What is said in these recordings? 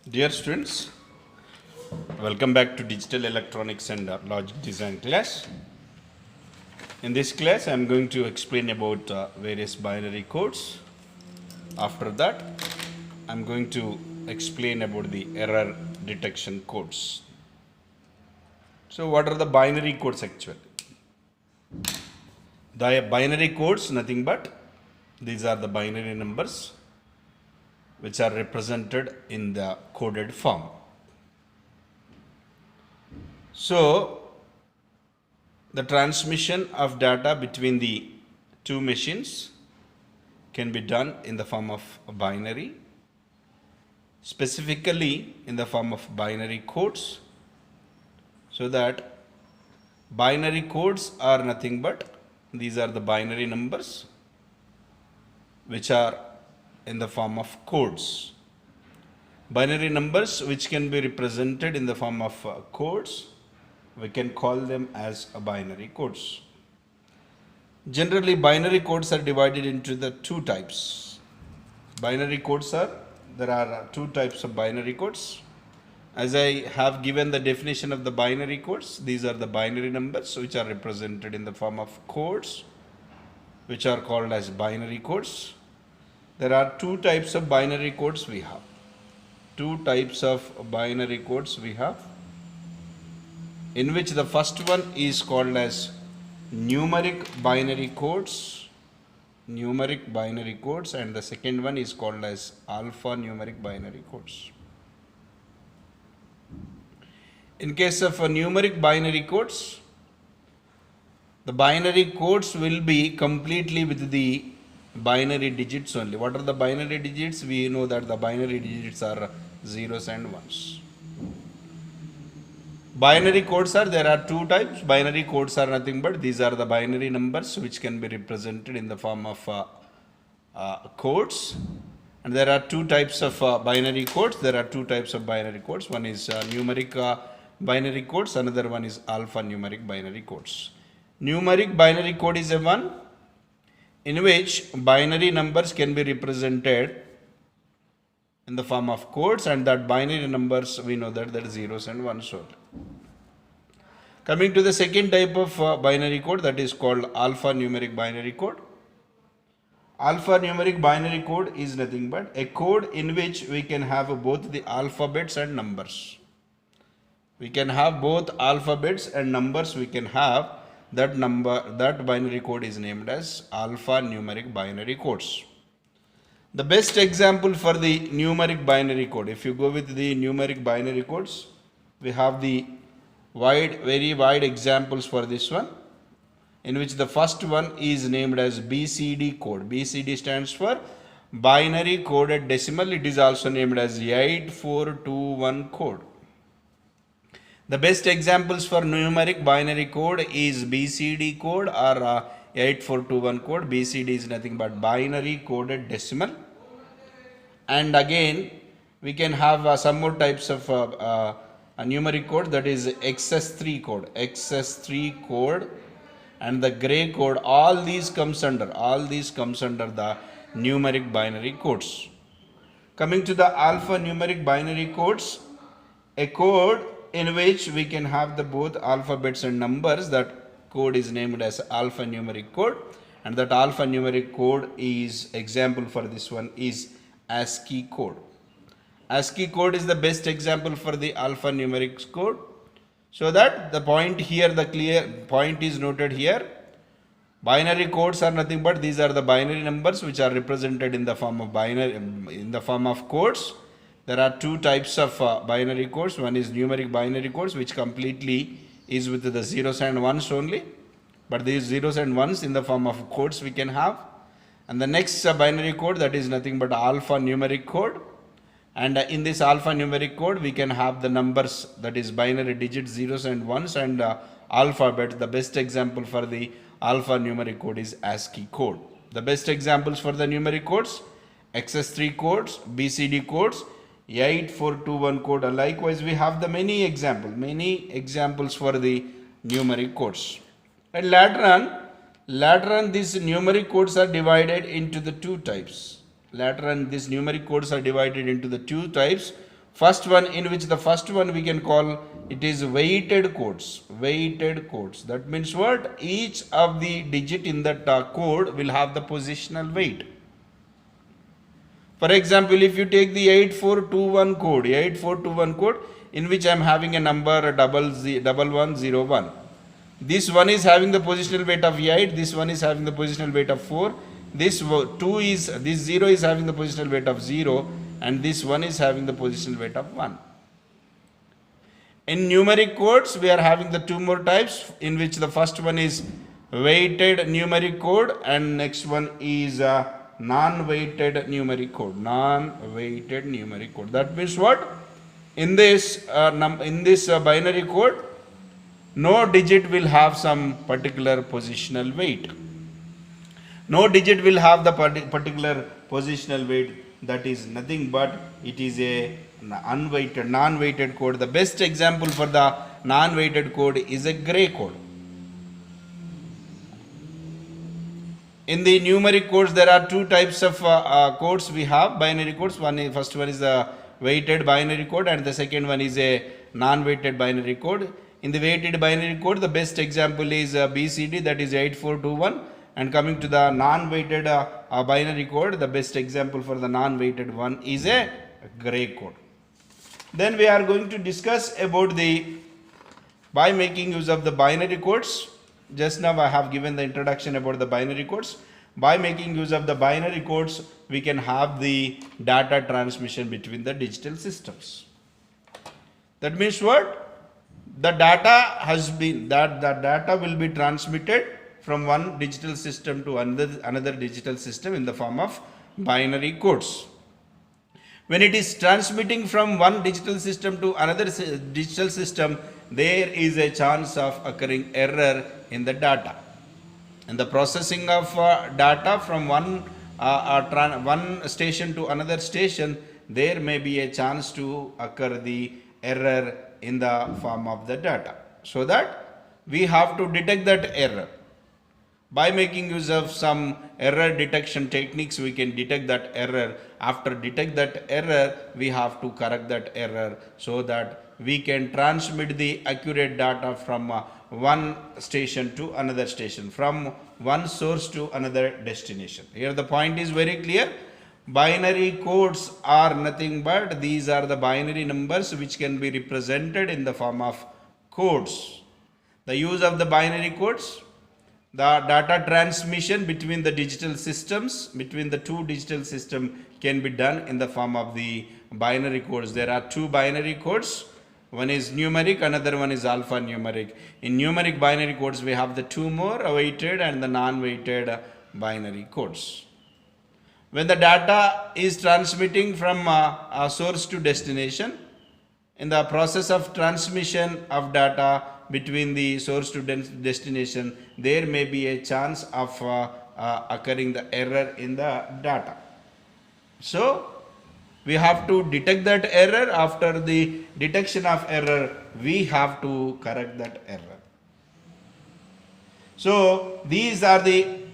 Dear students, welcome back to Digital Electronics and Logic Design class. In this class, I am going to explain about various binary codes. After that, I am going to explain about the error detection codes. So, what are the binary codes actually? The binary codes, nothing but these are the binary numbers which are represented in the coded form. So, the transmission of data between the two machines can be done in the form of a binary, specifically in the form of binary codes, so that binary codes are nothing but these are the binary numbers which are in the form of codes. Binary numbers which can be represented in the form of codes, we can call them as a binary codes. Generally, binary codes are divided into the two types. There are two types of binary codes. As I have given the definition of the binary codes, these are the binary numbers which are represented in the form of codes, which are called as binary codes. There are two types of binary codes we have. Two types of binary codes we have, in which the first one is called as numeric binary codes, and the second one is called as alphanumeric binary codes. In case of numeric binary codes, the binary codes will be completely with the binary digits only. What are the binary digits? We know that the binary digits are zeros and ones. Binary codes there are two types. Binary codes are nothing but these are the binary numbers which can be represented in the form of codes. And there are two types of binary codes. One is numeric binary codes, another one is alphanumeric binary codes. Numeric binary code is a one in which binary numbers can be represented in the form of codes, and that binary numbers we know that are zeros and ones only. Coming to the second type of binary code, that is called alphanumeric binary code. Alphanumeric binary code is nothing but a code in which we can have both the alphabets and numbers. We can have both alphabets and numbers. We can have that binary code is named as alphanumeric binary codes. The best example for the numeric binary code, if you go with the numeric binary codes, we have the very wide examples for this one, in which the first one is named as BCD code. BCD stands for binary coded decimal. It is also named as 8421 code. The best examples for numeric binary code is BCD code or 8421 code. BCD is nothing but binary coded decimal. And again, we can have some more types of a numeric code, that is XS3 code, and the gray code. All these comes under the numeric binary codes. Coming to the alphanumeric binary codes, a code in which we can have the both alphabets and numbers, that code is named as alphanumeric code, and that alphanumeric code is example for this one is ASCII code. ASCII code is the best example for the alphanumeric code. So that the point here, the clear point is noted here. Binary codes are nothing but these are the binary numbers which are represented in the form of codes. There are two types of binary codes. One is numeric binary codes, which completely is with the zeros and ones only. But these zeros and ones in the form of codes we can have. And the next binary code, that is nothing but alphanumeric code. And in this alphanumeric code, we can have the numbers, that is binary digits, zeros and ones, and alphabet. The best example for the alphanumeric code is ASCII code. The best examples for the numeric codes, XS3 codes, BCD codes, 8421 code. Likewise, we have the many examples for the numeric codes. And later on, these numeric codes are divided into the two types. First one, in which the first one we can call it is weighted codes. Weighted codes. That means what? Each of the digit in that code will have the positional weight. For example, if you take the 8421 code, 8421 code in which I am having a number 1101. This one is having the positional weight of 8, this one is having the positional weight of 4, this 0 is having the positional weight of 0, and this one is having the positional weight of 1. In numeric codes, we are having the two more types, in which the first one is weighted numeric code and next one is non-weighted numeric code. Non-weighted numeric code. That means what? In this binary code, no digit will have some particular positional weight. No digit will have the particular positional weight. That is nothing but it is a unweighted, non-weighted code. The best example for the non-weighted code is a gray code. In the numeric codes, there are two types of codes we have, binary codes. First one is the weighted binary code and the second one is a non-weighted binary code. In the weighted binary code, the best example is BCD, that is 8421. And coming to the non-weighted binary code, the best example for the non-weighted one is a gray code. Then we are going to discuss about by making use of the binary codes. Just now I have given the introduction about the binary codes. By making use of the binary codes, we can have the data transmission between the digital systems. That means what? The data will be transmitted from one digital system to another digital system in the form of binary codes. When it is transmitting from one digital system to another digital system, there is a chance of occurring error in the data. In the processing of data from one station to another station, there may be a chance to occur the error in the form of the data. So that we have to detect that error. By making use of some error detection techniques, we can detect that error. After detect that error, we have to correct that error so that we can transmit the accurate data from one station to another station, from one source to another destination. Here the point is very clear. Binary codes are nothing but these are the binary numbers which can be represented in the form of codes. The use of the binary codes, the data transmission between the digital systems, between the two digital systems can be done in the form of the binary codes. There are two binary codes. One is numeric, another one is alphanumeric. In numeric binary codes, we have the two more, weighted and the non-weighted binary codes. When the data is transmitting from a source to destination, in the process of transmission of data between the source to destination, there may be a chance of occurring the error in the data. So, we have to detect that error. After the detection of error, we have to correct that error. So, these are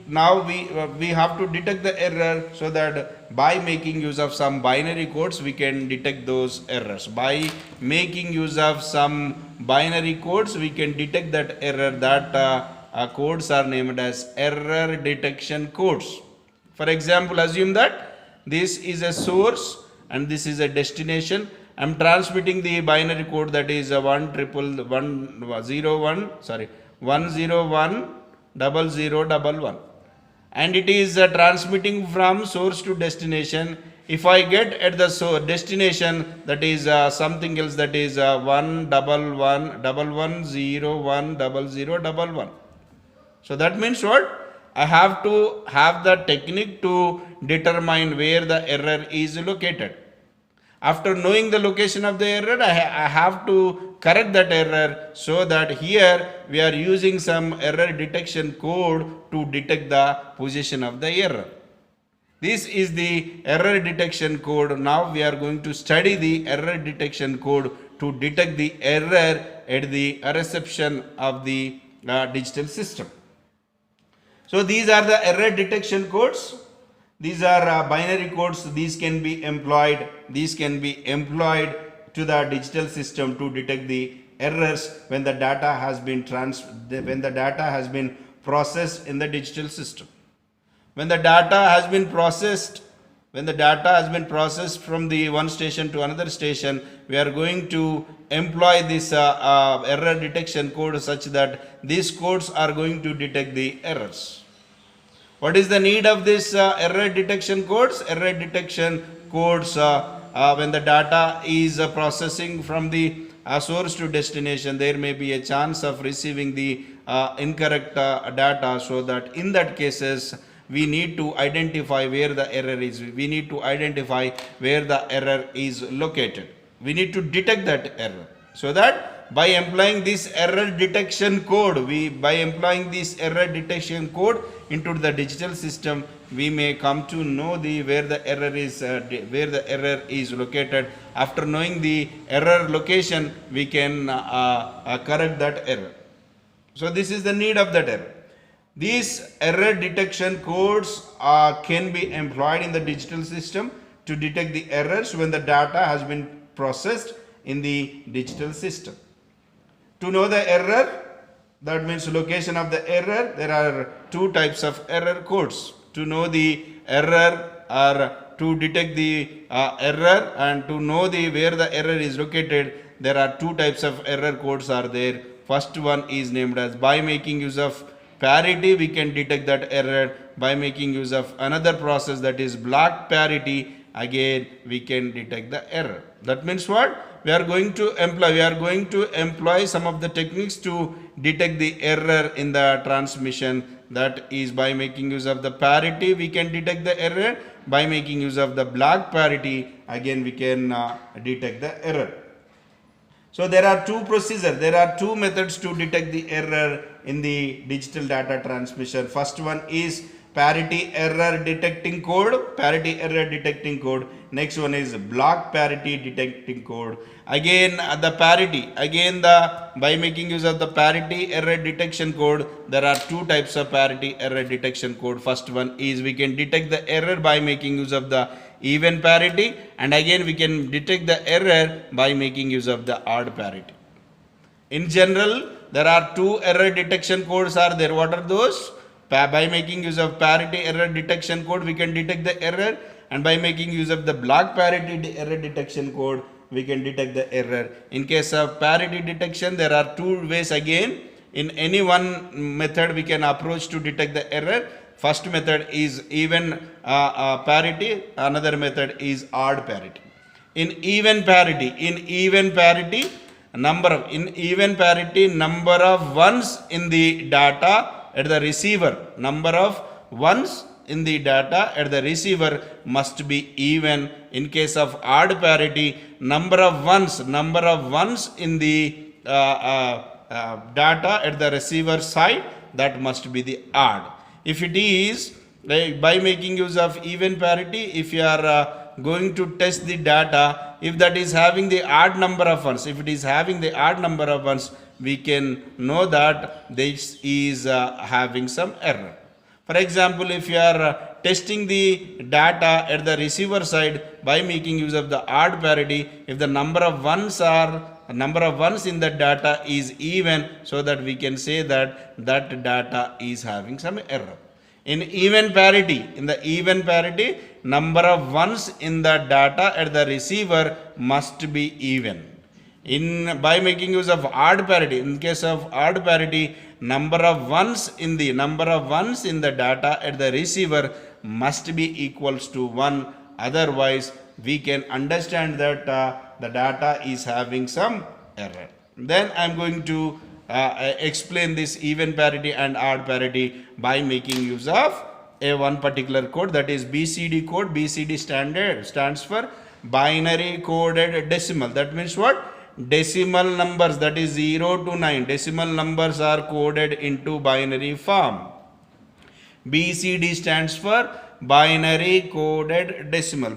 now we have to detect the error, so that by making use of some binary codes, we can detect those errors. By making use of some binary codes, we can detect that error. That codes are named as error detection codes. For example, assume that this is a source and this is a destination. I am transmitting the binary code, that is 1010011, and it is transmitting from source to destination. If I get at the destination, that is something else, that is 11111010011. So that means what? I have to have the technique to determine where the error is located. After knowing the location of the error, I have to correct that error, so that here we are using some error detection code to detect the position of the error. This is the error detection code. Now we are going to study the error detection code to detect the error at the reception of the digital system. So these are the error detection codes. These are binary codes. These can be employed to the digital system to detect the errors when the data has been processed in the digital system. When the data has been processed from the one station to another station, we are going to employ this error detection code such that these codes are going to detect the errors. What is the need of this error detection codes? Error detection codes when the data is processing from the source to destination, there may be a chance of receiving the incorrect data, so that in that cases we need to identify where the error is. We need to identify where the error is located. We need to detect that error, so that by employing this error detection code, into the digital system, we may come to know where the error is located. After knowing the error location, we can correct that error. So this is the need of that error. These error detection codes can be employed in the digital system to detect the errors when the data has been processed in the digital system. To know the error, that means location of the error, there are two types of error codes. To know the error or to detect the error, and to know where the error is located, there are two types of error codes are there. First one is named as by making use of parity, we can detect that error. By making use of another process, that is block parity, again we can detect the error. That means what? We are going to employ some of the techniques to detect the error in the transmission. That is, by making use of the parity, we can detect the error. By making use of the block parity, again we can detect the error. So there are two methods to detect the error in the digital data transmission. First one is parity error detecting code. Next one is block parity detecting code. Again by making use of the parity error detection code, there are two types of parity error detection code. First one is we can detect the error by making use of the even parity, and again we can detect the error by making use of the odd parity. In general, there are two error detection codes are there. What are those? By making use of parity error detection code, we can detect the error, and by making use of the block parity error detection code, we can detect the error. In case of parity detection, there are two ways again. In any one method we can approach to detect the error. First method is even parity, another method is odd parity. In even parity, number of ones in the data at the receiver, must be even. In case of odd parity, number of ones in the data at the receiver side, that must be the odd. If it is by making use of even parity, if you are going to test the data, if that is having the odd number of ones, we can know that this is having some error. For example, if you are testing the data at the receiver side by making use of the odd parity, if the number of ones in the data is even, so that we can say that data is having some error. In the even parity, number of ones in the data at the receiver must be even. By making use of odd parity, in case of odd parity, number of ones in the data at the receiver must be equals to 1. Otherwise, we can understand that the data is having some error. Then I am going to explain this even parity and odd parity by making use of one particular code, that is BCD code. BCD stands for binary coded decimal. That means what? Decimal numbers, that is 0 to 9. Decimal numbers are coded into binary form. BCD stands for binary coded decimal.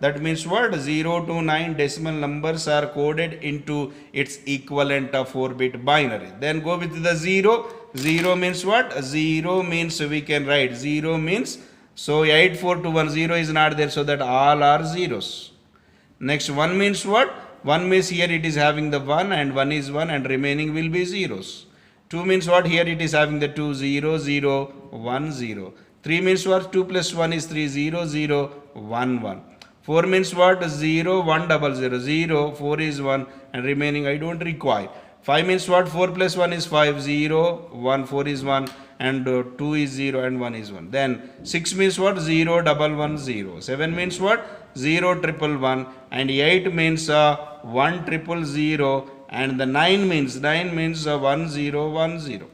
That means what? 0 to 9 decimal numbers are coded into its equivalent of 4-bit binary. Then go with the 0. 0 means what? 0 means we can write 0 means, so 8421, 0 is not there, so that all are zeros. Next 1 means what? 1 means here it is having the 1 and 1 is 1 and remaining will be zeros. 2 means what? Here it is having the 2, 0, 0, 1, 0. 3 means what? 2 plus 1 is 3, 0, 0, 1, 1. 4 means what? 0, 1, 0, 0, 0, 4 is 1 and remaining I don't require. 5 means what? 4 plus 1 is 5, 0, 1, 4 is 1 and 2 is 0 and 1 is 1. Then 6 means what? 0, 1, 1, 0. 7 means what? 0, 1, 1 and 8 means 1, 0, 0 and the 9 means 1, 0, 1, 0.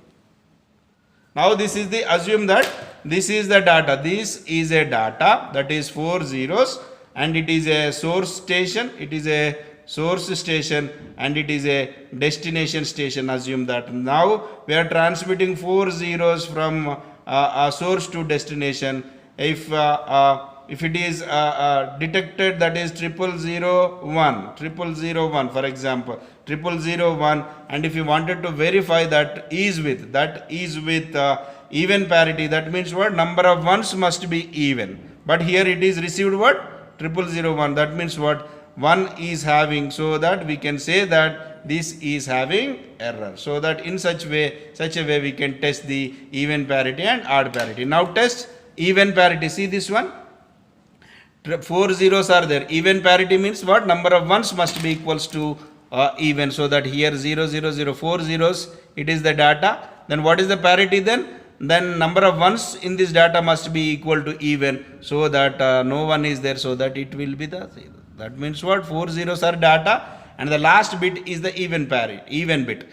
Now this is the, assume that this is the data. This is a data, that is 4 zeros and it is a source station, it is a source station and it is a destination station. Assume that now we are transmitting 4 zeros from a source to destination. If it is detected, that is 0001, 0001 for example, 0001, and if you wanted to verify that is with even parity, that means what? Number of ones must be even, but here it is received what? 0001, that means what? 1 is having, so that we can say that this is having error. So that in such a way we can test the even parity and odd parity. Now test even parity. See this one, 4 zeros are there. Even parity means what? Number of ones must be equals to even, so that here 0, 0, 0, 4 zeros, it is the data. Then what is the parity then? Then number of ones in this data must be equal to even, so that no one is there, so that it will be the zero. That means what? 4 zeros are data and the last bit is the even parity bit.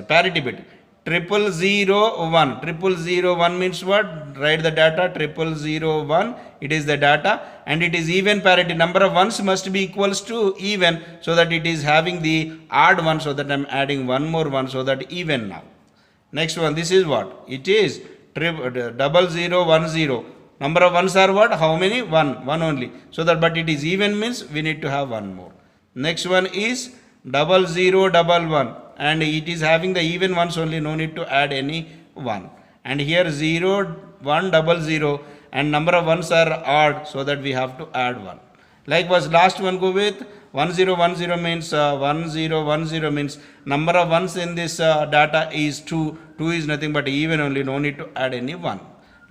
Parity bit. 0001. 0001 means what? Write the data. 0001. It is the data and it is even parity. Number of ones must be equals to even, so that it is having the odd one, so that I am adding one more one, so that even now. Next one, this is what? It is 0010. Number of ones are what? How many? 1 only. So that, but it is even means we need to have one more. Next one is 0011 and it is having the even ones only, no need to add any 1. And here 0100 and number of ones are odd, so that we have to add 1. Likewise, last one go with 1010 means 1010 means number of ones in this data is 2. 2 is nothing but even only, no need to add any 1.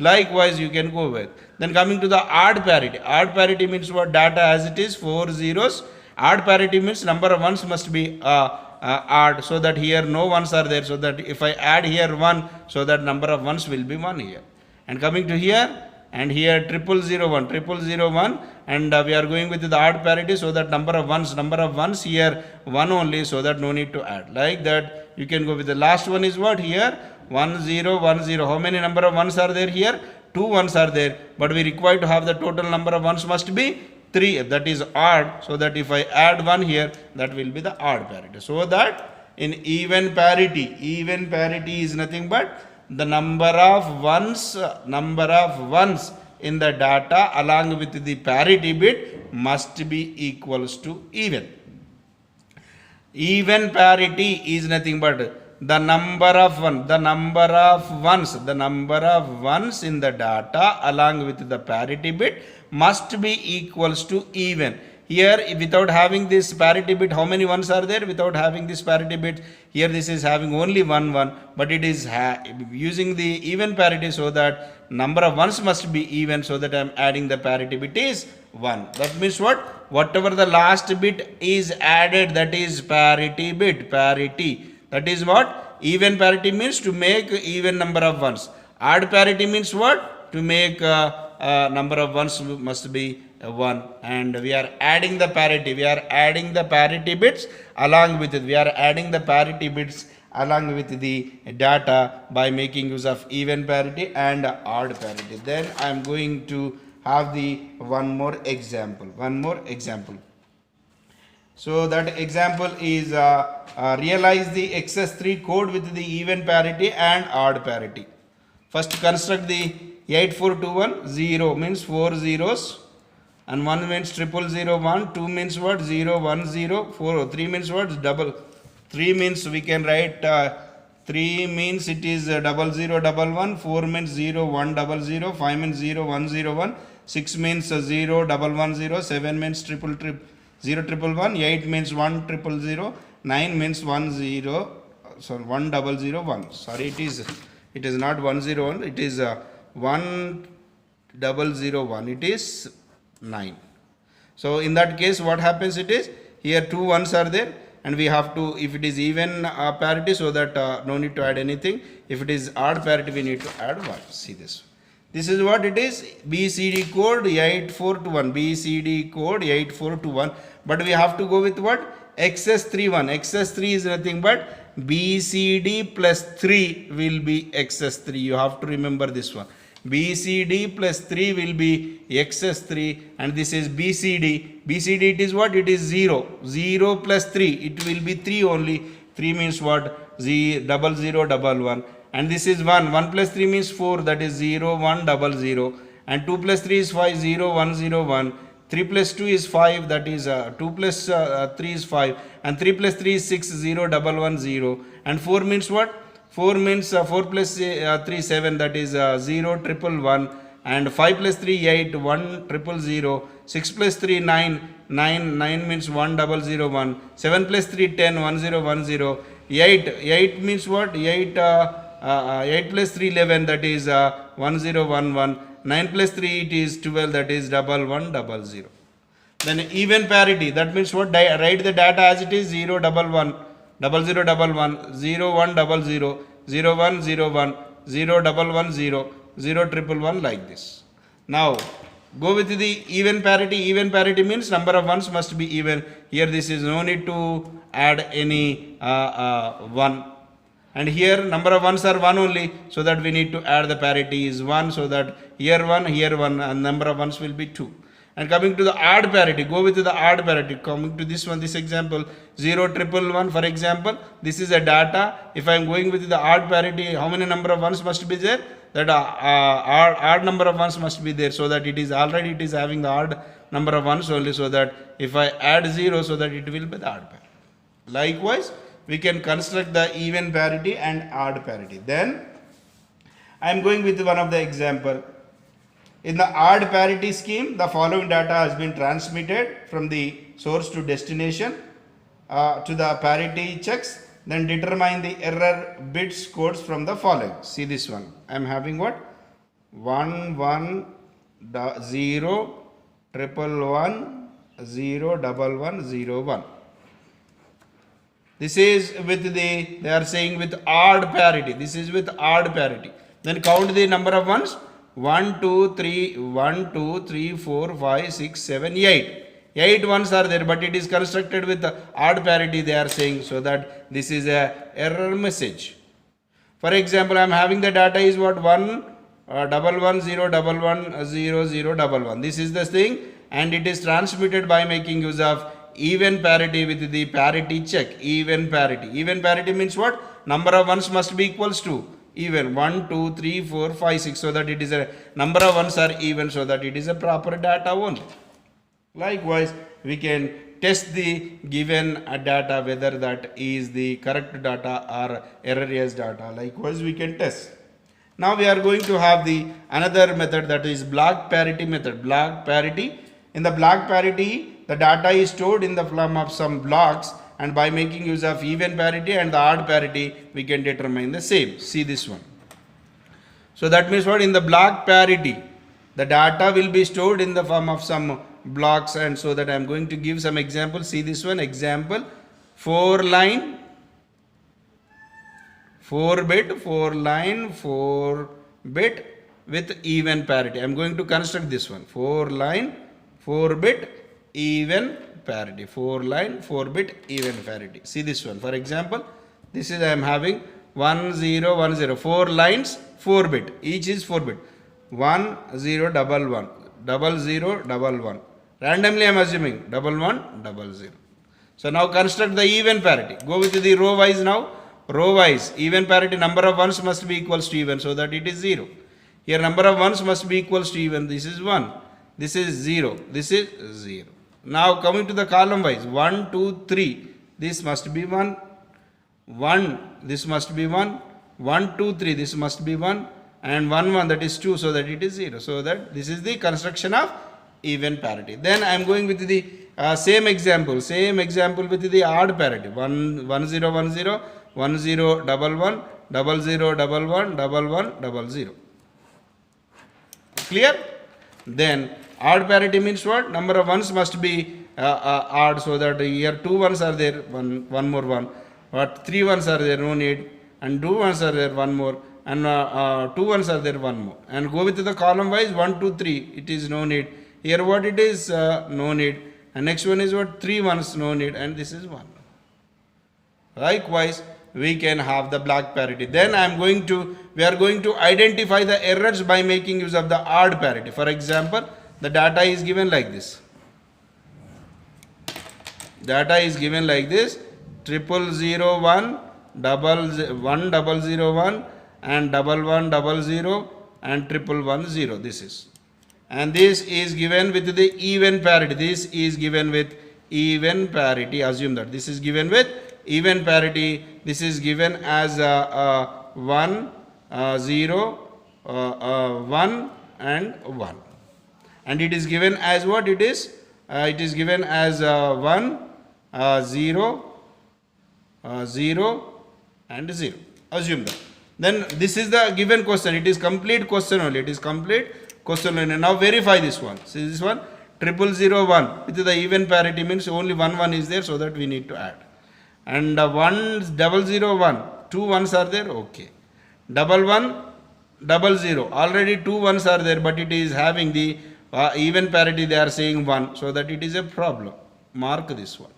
Likewise, you can go with. Then coming to the odd parity. Odd parity means what? Data as it is 4 zeros. Odd parity means number of ones must be odd, so that here no ones are there, so that if I add here 1, so that number of ones will be 1 here. And coming to here, and here 0001 and we are going with the odd parity, so that number of ones here 1 only, so that no need to add. Like that you can go with the last one is what? Here 1010. How many number of ones are there here? 2 ones are there, but we require to have the total number of ones must be 3, that is odd, so that if I add 1 here, that will be the odd parity. So that in even parity is nothing but the number of ones in the data along with the parity bit must be equals to even. Even parity is nothing but the number of ones in the data along with the parity bit must be equals to even. Here without having this parity bit, how many ones are there? Without having this parity bit, here this is having only 1, but it is using the even parity, so that number of ones must be even, so that I am adding the parity bit is 1. That means what? Whatever the last bit is added, that is parity bit, parity. That is what? Even parity means to make even number of ones. Odd parity means what? To make number of ones must be 1, and we are adding the parity. We are adding the parity bits along with it. We are adding the parity bits along with the data by making use of even parity and odd parity. Then I am going to have the one more example. So that example is realize the XS3 code with the even parity and odd parity. First construct the 8421. 0 means 4 zeros and 1 means 0001. 2 means what? 010. 3 means what? Double. 3 means we can write 3 means it is 0011. 4 means 0100. 5 means 0101. 6 means 0110. 7 means 0 triple 1, 8 means 1 triple 0, 9 means 1 0, so 1 double 0 1. Sorry, it is not 1 0 1, it is 1 double 0 1, it is 9. So in that case what happens, it is here two ones are there, and we have to, if it is even parity, so that no need to add anything. If it is odd parity, we need to add 1. See this. This is what it is, BCD code 8421, BCD code 8421, but we have to go with what? XS31. XS3 is nothing but BCD plus 3 will be XS3. You have to remember this one. BCD plus 3 will be XS3, and this is BCD. BCD, it is what? It is 0. 0 plus 3, it will be 3 only. 3 means what? 0 0 1 1. And this is 1. 1 plus 3 means 4, that is 0 1 0. And 2 plus 3 is 5, 0 1 0 1. 3 plus 2 is 5, that is 2 plus 3 is 5. And 3 plus 3 is 6, 0 1 1 0. And 4 means what? 4 means 4 plus 3 7, that is 0 triple 1. And 5 plus 3 8, 1 triple 0. 6 plus 3 9, 9 means 1 0 1. 7 plus 3 10, 1 0 1 0. 8 means what? 8 plus 3 11, that is 1 0 1 1. 9 plus 3 it is 12, that is 1 1 0. Then even parity, that means what? Write the data as it is, 0 1 1, 0 0 1 1, 0 1 0 0, 0 1 0 1, 0 1 1 0, 0 triple 1, like this. Now go with the even parity. Even parity means number of ones must be even. Here this is no need to add any 1. And here number of ones are 1 only, so that we need to add the parity is 1, so that here 1, and number of ones will be 2. And coming to the odd parity, go with the odd parity. Coming to this one, this example, 0 triple 1, for example, this is a data. If I am going with the odd parity, how many number of ones must be there? That odd number of ones must be there, so that it is already it is having the odd number of ones only, so that if I add 0, so that it will be the odd parity. Likewise, we can construct the even parity and odd parity. Then I am going with one of the example. In the odd parity scheme, the following data has been transmitted from the source to destination to the parity checks. Then determine the error bits codes from the following. See this one. I am having what? 1 1 0 triple 1 0 1 1 0 1. This is with the, they are saying with odd parity. This is with odd parity. Then count the number of ones. 1 2 3 1 2 3 4 5 6 7 8. 8 ones are there, but it is constructed with the odd parity, they are saying, so that this is a error message. For example, I am having the data is what? 1 1 0 1 1 0 0 1 1. This is the thing, and it is transmitted by making use of even parity with the parity check. Even parity. Even parity means what? Number of ones must be equals to even 1 2 3 4 5 6, so that it is a number of ones are even, so that it is a proper data only. Likewise, we can test the given data whether that is the correct data or erroneous data. Likewise, we can test. Now we are going to have the another method, that is block parity method. Block parity. In the block parity, the data is stored in the form of some blocks, and by making use of even parity and the odd parity, we can determine the same. See this one. So that means what? In the block parity, the data will be stored in the form of some blocks, and so that I am going to give some examples. See this one. Example, 4 line 4 bit, 4 line 4 bit with even parity. I am going to construct this one. 4 line 4 bit even parity. 4 line 4 bit even parity. See this one. For example, this is I am having 1 0 1 0. 4 lines 4 bit. Each is 4 bit. 1 0 1 1. 0 0 1 1. Randomly I am assuming 1 1 0. So now construct the even parity. Go with the row wise now. Row wise even parity, number of ones must be equals to even, so that it is 0. Here number of ones must be equals to even. This is 1. This is 0. This is 0. Now coming to the column wise, 1 2 3. This must be 1. 1. This must be 1. 1 2 3. This must be 1. And 1 1, that is 2, so that it is 0. So that this is the construction of even parity. Then I am going with the same example with the odd parity. 1 1 0 1 0 1 0 1 1 0 0 1 1 1 1 0 0. Clear? Then odd parity means what? Number of ones must be odd, so that here 2 ones are there, one more one, but 3 ones are there, no need, and 2 ones are there, one more, and 2 ones are there, one more, and go with the column wise 1 2 3, it is no need. Here what it is, no need, and next one is what, 3 ones, no need, and this is 1. Likewise, we can have the black parity. Then we are going to identify the errors by making use of the odd parity. For example, the data is given like this. Data is given like this: 0001, 1001, and 1100, and 1110. This is, and this is given with the even parity. This is given with even parity. Assume that this is given with even parity. This is given as 1 0 1 and 1, and it is given as what it is. It is given as 1 0 0 and 0. Assume that. Then this is the given question. It is complete question only. It is complete question only. Now verify this one. See this one, 0001 with the even parity means only 1 1 is there, so that we need to add. And 1001, 2 ones are there, okay. 1100, already 2 ones are there, but it is having the even parity, they are saying 1, so that it is a problem. Mark this one.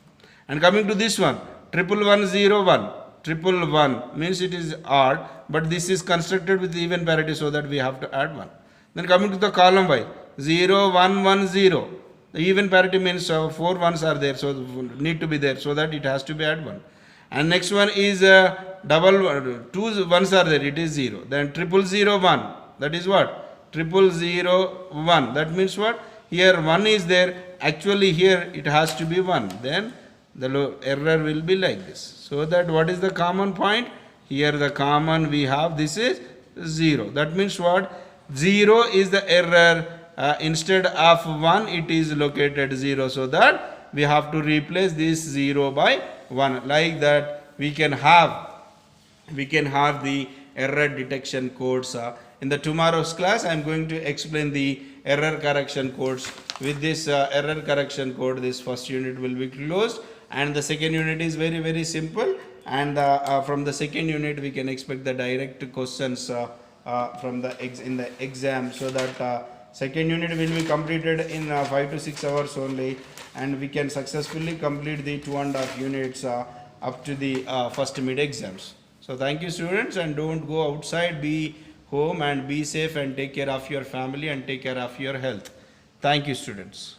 And coming to this one, 1101 means it is odd, but this is constructed with even parity, so that we have to add 1. Then coming to the column y, 0110, the even parity means 4 ones are there, so need to be there, so that it has to be add 1. And next one is 2 ones are there, it is 0. Then 0001, that is what? 0001, that means what? Here 1 is there, actually here it has to be 1. Then the error will be like this. So that what is the common point? Here the common we have, this is 0. That means what? 0 is the error. Instead of 1, it is located 0, so that we have to replace this 0 by 1. Like that we can have the error detection codes. In the tomorrow's class, I am going to explain the error correction codes. With this error correction code, this first unit will be closed, and the second unit is very, very simple. And from the second unit, we can expect the direct questions from the in the exam, so that second unit will be completed in 5 to 6 hours only, and we can successfully complete the 2.5 units up to the first mid exams. So thank you, students, and don't go outside, be home and be safe, and take care of your family and take care of your health. Thank you, students.